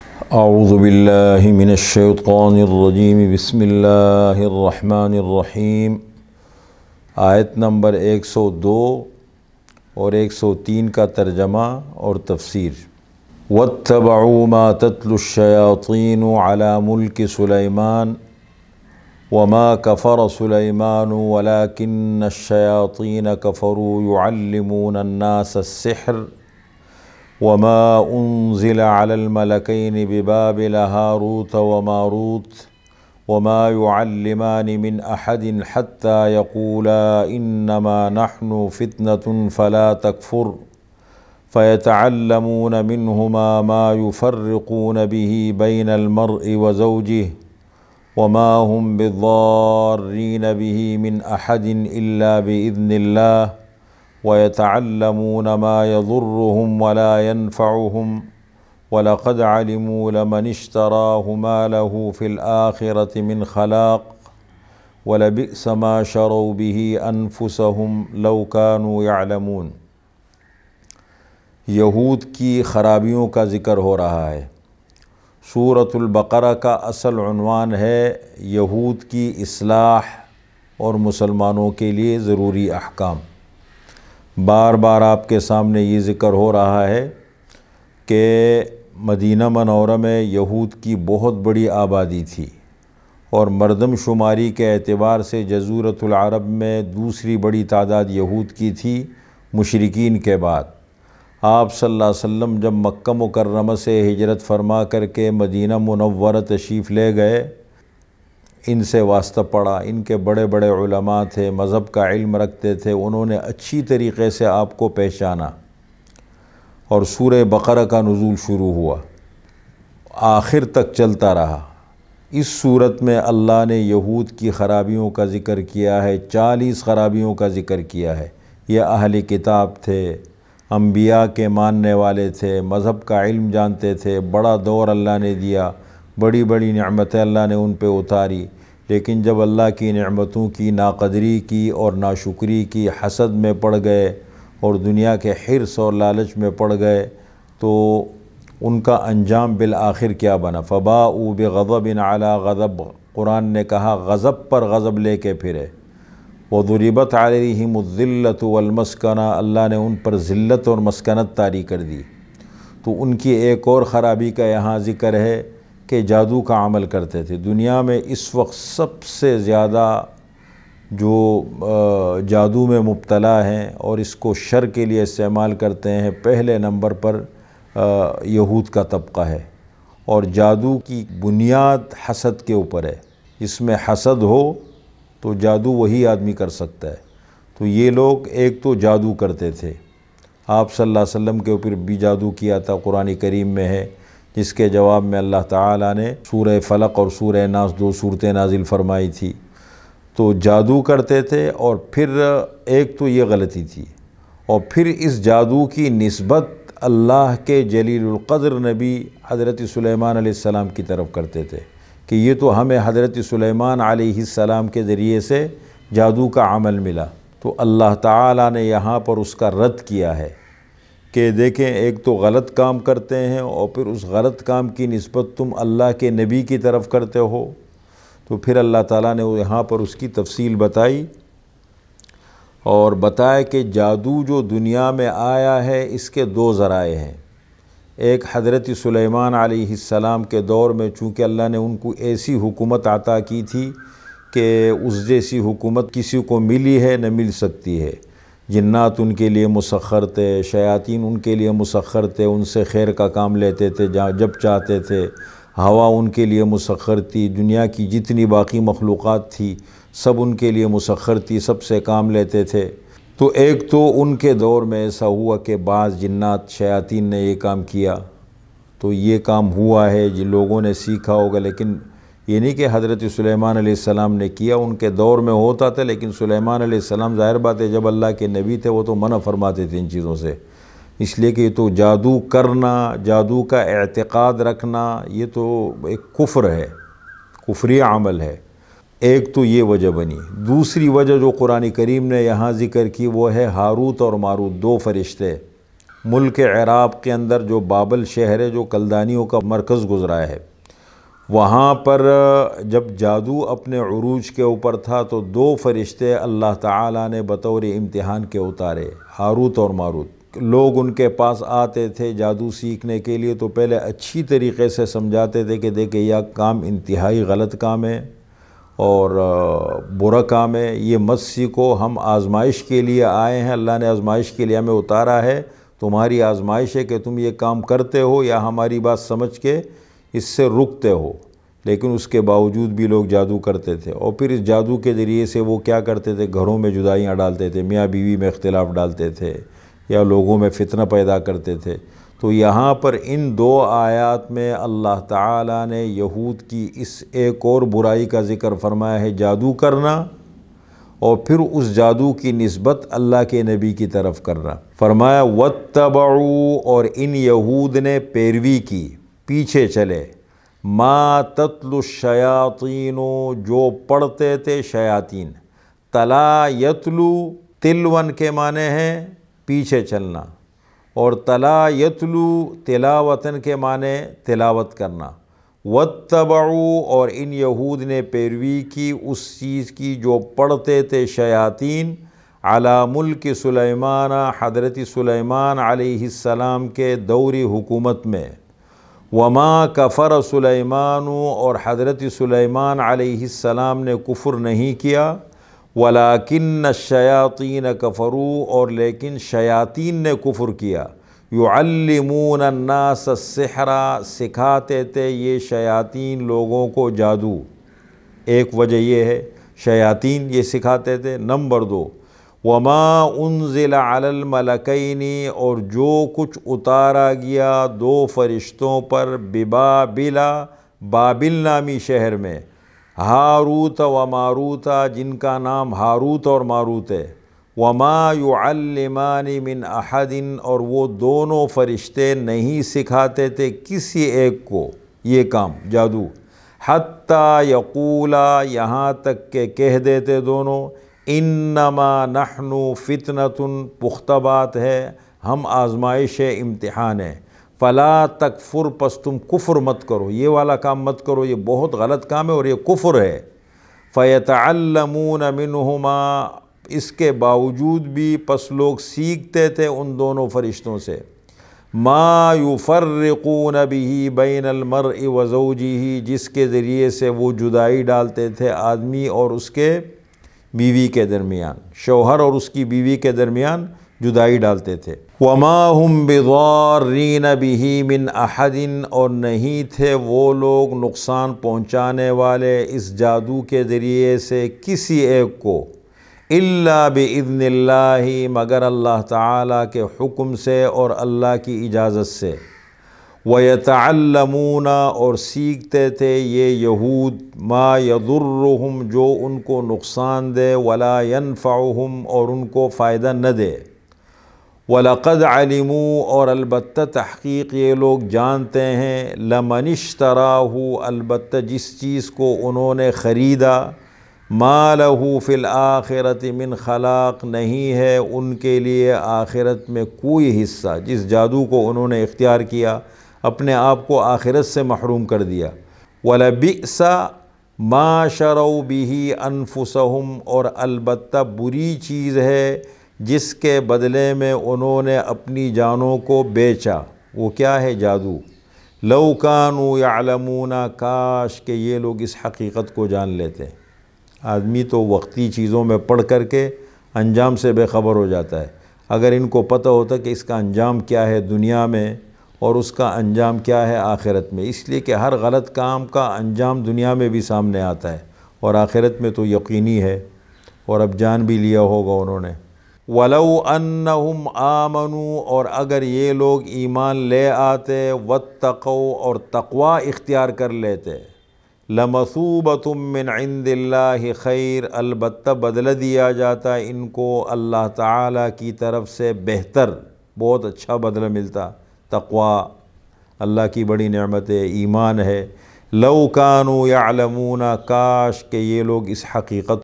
اعوذ باللہ من الشیطان الرجیم بسم اللہ الرحمن الرحیم۔ آیت نمبر 102 اور 103 کا ترجمہ اور تفسیر۔ وَاتَّبَعُوا مَا تَتْلُو الشَّيَاطِينُ عَلَى مُلْكِ سُلَيْمَانَ وَمَا كَفَرَ سُلَيْمَانُ وَلَكِنَّ الشَّيَاطِينَ كَفَرُوا يُعَلِّمُونَ النَّاسَ السِّحْرَ وَمَا أُنزِلَ عَلَى الْمَلَكَيْنِ بِبَابِلَ هَارُوتَ وَمَارُوتَ وَمَا يُعَلِّمَانِ مِنْ أَحَدٍ حَتَّى يَقُولَا إِنَّمَا نَحْنُ فِتْنَةٌ فَلَا تَكْفُرْ فَيَتَعَلَّمُونَ مِنْهُمَا مَا يُفَرِّقُونَ بِهِ بَيْنَ الْمَرْءِ وَزَوْجِهِ وَمَا هُمْ بِضَارِّينَ بِهِ مِنْ أَحَدٍ إِلَّا بِإِذْنِ اللَّهِ وَيَتَعَلَّمُونَ مَا يَضُرُّهُمْ وَلَا يَنْفَعُهُمْ وَلَقَدْ عَلِمُوا لَمَنِ اشْتَرَاهُ مَا لَهُ فِي الْآخِرَةِ مِنْ خَلَاقٍ وَلَبِئْسَ مَا شَرَوْا بِهِ أَنفُسَهُمْ لَوْ كَانُوا يَعْلَمُونَ۔ یہود کی خرابیوں کا ذکر ہو رہا ہے۔ سورۃ البقرہ کا اصل عنوان ہے یہود کی اصلاح اور مسلمانوں کے لیے ضروری احکام۔ بار بار آپ کے سامنے یہ ذکر ہو رہا ہے کہ مدینہ منورہ میں یہود کی بہت بڑی آبادی تھی اور مردم شماری کے اعتبار سے جزیرۃ العرب میں دوسری بڑی تعداد یہود کی تھی مشرکین کے بعد۔ آپ صلی اللہ علیہ وسلم جب مکہ مکرمہ سے ہجرت فرما کر کے مدینہ منورہ تشریف لے گئے، ان سے واسطہ پڑا، ان کے بڑے بڑے علماء تھے، مذہب کا علم رکھتے تھے، انہوں نے اچھی طریقے سے آپ کو پہچانا اور سورہ بقرہ کا نزول شروع ہوا، آخر تک چلتا رہا۔ اس صورت میں اللہ نے یہود کی خرابیوں کا ذکر کیا ہے، 40 خرابیوں کا ذکر کیا ہے۔ یہ اہل کتاب تھے، انبیاء کے ماننے والے تھے، مذہب کا علم جانتے تھے، بڑا دور اللہ نے دیا، بڑی بڑی نعمتیں اللہ نے ان پہ اتاری، لیکن جب اللہ کی نعمتوں کی ناقدری کی اور ناشکری کی، حسد میں پڑ گئے اور دنیا کے حرص اور لالچ میں پڑ گئے تو ان کا انجام بالآخر کیا بنا؟ فَبَاءُوا بِغَضَبٍ عَلَىٰ غَضَبٍ، قرآن نے کہا غضب پر غضب لے کے پھرے۔ وَضُرِبَتْ عَلَيْهِمُ الذِّلَّةُ وَالْمَسْكَنَةُ، اللہ نے ان پر ذلت اور مسکنت طاری کر دی۔ تو ان کی ایک اور خرابی کا یہاں ذکر ہے کہ جادو کا عمل کرتے تھے۔ دنیا میں اس وقت سب سے زیادہ جو جادو میں مبتلا ہیں اور اس کو شر کے لیے استعمال کرتے ہیں، پہلے نمبر پر یہود کا طبقہ ہے، اور جادو کی بنیاد حسد کے اوپر ہے۔ اس میں حسد ہو تو جادو وہی آدمی کر سکتا ہے۔ تو یہ لوگ ایک تو جادو کرتے تھے، آپ صلی اللہ علیہ وسلم کے اوپر بھی جادو کیا تھا، قرآن کریم میں ہے، جس کے جواب میں اللہ تعالیٰ نے سورہ فلق اور سورہ ناس 2 صورتیں نازل فرمائی تھی۔ تو جادو کرتے تھے، اور پھر ایک تو یہ غلطی تھی، اور پھر اس جادو کی نسبت اللہ کے جلیل القدر نبی حضرت سلیمان علیہ السلام کی طرف کرتے تھے کہ یہ تو ہمیں حضرت سلیمان علیہ السلام کے ذریعے سے جادو کا عمل ملا۔ تو اللہ تعالیٰ نے یہاں پر اس کا رد کیا ہے کہ دیکھیں، ایک تو غلط کام کرتے ہیں اور پھر اس غلط کام کی نسبت تم اللہ کے نبی کی طرف کرتے ہو۔ تو پھر اللہ تعالیٰ نے یہاں پر اس کی تفصیل بتائی اور بتایا کہ جادو جو دنیا میں آیا ہے اس کے 2 ذرائع ہیں۔ ایک حضرت سلیمان علیہ السلام کے دور میں چونکہ اللہ نے ان کو ایسی حکومت عطا کی تھی کہ اس جیسی حکومت کسی کو ملی ہے نہ مل سکتی ہے۔ جنات ان کے لیے مسخر تھے، شیاطین ان کے لیے مسخر تھے، ان سے خیر کا کام لیتے تھے جب چاہتے تھے، ہوا ان کے لیے مسخر تھی، دنیا کی جتنی باقی مخلوقات تھی سب ان کے لیے مسخر تھی، سب سے کام لیتے تھے۔ تو ایک تو ان کے دور میں ایسا ہوا کہ بعض جنات شیاطین نے یہ کام کیا، تو یہ کام ہوا ہے، جن لوگوں نے سیکھا ہوگا، لیکن یہ نہیں کہ حضرت سلیمان علیہ السلام نے کیا، ان کے دور میں ہوتا تھا، لیکن سلیمان علیہ السلام ظاہر بات ہے جب اللہ کے نبی تھے وہ تو منع فرماتے تھے ان چیزوں سے، اس لیے کہ یہ تو جادو کرنا، جادو کا اعتقاد رکھنا، یہ تو ایک کفر ہے، کفری عمل ہے۔ ایک تو یہ وجہ بنی۔ دوسری وجہ جو قرآن کریم نے یہاں ذکر کی وہ ہے ہاروت اور ماروت، 2 فرشتے ملک عراق کے اندر جو بابل شہر ہے جو کلدانیوں کا مرکز گزرا ہے، وہاں پر جب جادو اپنے عروج کے اوپر تھا تو 2 فرشتے اللہ تعالیٰ نے بطور امتحان کے اتارے، ہاروت اور ماروت۔ لوگ ان کے پاس آتے تھے جادو سیکھنے کے لیے تو پہلے اچھی طریقے سے سمجھاتے تھے کہ دیکھیں یہ کام انتہائی غلط کام ہے اور برا کام ہے، یہ مت سیکھو، ہم آزمائش کے لیے آئے ہیں، اللہ نے آزمائش کے لیے ہمیں اتارا ہے، تمہاری آزمائش ہے کہ تم یہ کام کرتے ہو یا ہماری بات سمجھ کے اس سے رکتے ہو۔ لیکن اس کے باوجود بھی لوگ جادو کرتے تھے، اور پھر اس جادو کے ذریعے سے وہ کیا کرتے تھے، گھروں میں جدائیاں ڈالتے تھے، میاں بیوی میں اختلاف ڈالتے تھے یا لوگوں میں فتنہ پیدا کرتے تھے۔ تو یہاں پر ان 2 آیات میں اللہ تعالیٰ نے یہود کی اس ایک اور برائی کا ذکر فرمایا ہے، جادو کرنا، اور پھر اس جادو کی نسبت اللہ کے نبی کی طرف کرنا۔ فرمایا وَاتَّبَعُوا، اور ان یہود نے پیروی کی، پیچھے چلے، ما تتلو الشیاطین، جو پڑھتے تھے شیاطین۔ تلا یتلو، تلون کے معنی ہیں پیچھے چلنا، اور تلا یتلو تلاوتن کے معنی تلاوت کرنا۔ واتبعوا، اور ان یہود نے پیروی کی اس چیز کی جو پڑھتے تھے شیاطین، علی ملک سلیمان، حضرت سلیمان علیہ السلام کے دور حکومت میں۔ وما کفر سلیمان، اور حضرت سلیمان علیہ السلام نے کفر نہیں کیا، ولیکن الشیاطین کفروا، اور لیکن شیاطین نے کفر کیا۔ یعلمون الناس السحر، سکھاتے تھے یہ شیاطین لوگوں کو جادو۔ ایک وجہ یہ ہے شیاطین یہ سکھاتے تھے۔ نمبر 2، وما انزل علی الملکین، اور جو کچھ اتارا گیا 2 فرشتوں پر، ببابل، بابل نامی شہر میں، ہاروت و ماروت، جن کا نام ہاروت اور ماروت ہے۔ وما يعلمان من احد، اور وہ دونوں فرشتے نہیں سکھاتے تھے کسی ایک کو یہ کام جادو، حتی یقولا، یہاں تک کہ کہہ دیتے دونوں، انما نحن فتنۃ، پختہ بات ہے ہم آزمائش ہے، امتحان ہے، فلا تکفر، پس تم کفر مت کرو، یہ والا کام مت کرو، یہ بہت غلط کام ہے اور یہ کفر ہے۔ فیتعلمون منہما، اس کے باوجود بھی پس لوگ سیکھتے تھے ان دونوں فرشتوں سے، ما یفرقون بہ بین المرء وزوجہ، جس کے ذریعے سے وہ جدائی ڈالتے تھے آدمی اور اس کے بیوی کے درمیان، شوہر اور اس کی بیوی کے درمیان جدائی ڈالتے تھے۔ وما ہم بضارین بہ من احد، اور نہیں تھے وہ لوگ نقصان پہنچانے والے اس جادو کے ذریعے سے کسی ایک کو، الا باذن اللہ، مگر اللہ تعالیٰ کے حکم سے اور اللہ کی اجازت سے۔ وَيَتَعَلَّمُونَ، اور سیکھتے تھے یہ یہود، ما یضرہم، جو ان کو نقصان دے، ولا ینفعہم، اور ان کو فائدہ نہ دے۔ وَلَقَدْ عَلِمُوا، اور البتہ تحقیق یہ لوگ جانتے ہیں، لَمَنِ اشْتَرَاهُ، البتہ جس چیز کو انہوں نے خریدا، مَا لَهُ فِي الْآخِرَةِ مِنْ خَلَاقٍ، نہیں ہے ان کے لیے آخرت میں کوئی حصہ، جس جادو کو انہوں نے اختیار کیا اپنے آپ کو آخرت سے محروم کر دیا۔ وَلَبِئْسَ مَا شَرَوْا بِهِ أَنفُسَهُمْ، اور البتہ بری چیز ہے جس کے بدلے میں انہوں نے اپنی جانوں کو بیچا، وہ کیا ہے؟ جادو۔ لَوْ كَانُوا يَعْلَمُونَ، کاش کہ یہ لوگ اس حقیقت کو جان لیتے۔ آدمی تو وقتی چیزوں میں پڑھ کر کے انجام سے بے خبر ہو جاتا ہے، اگر ان کو پتہ ہوتا کہ اس کا انجام کیا ہے دنیا میں اور اس کا انجام کیا ہے آخرت میں، اس لیے کہ ہر غلط کام کا انجام دنیا میں بھی سامنے آتا ہے اور آخرت میں تو یقینی ہے، اور اب جان بھی لیا ہوگا انہوں نے۔ وَلَوْ أَنَّهُمْ آمَنُوا، اور اگر یہ لوگ ایمان لے آتے، وَاتَّقَوْا، اور تقوی اختیار کر لیتے، لَمَثُوبَةٌ مِّنْ عِنْدِ اللَّهِ خَيْرٌ، البتہ بدلہ دیا جاتا ان کو اللہ تعالیٰ کی طرف سے بہتر، بہت اچھا بدلہ ملتا۔ تقوی اللہ کی بڑی نعمت ہے، ایمان ہے۔ لَوْ كَانُوا يَعْلَمُونَ، کاش کہ یہ لوگ اس حقیقت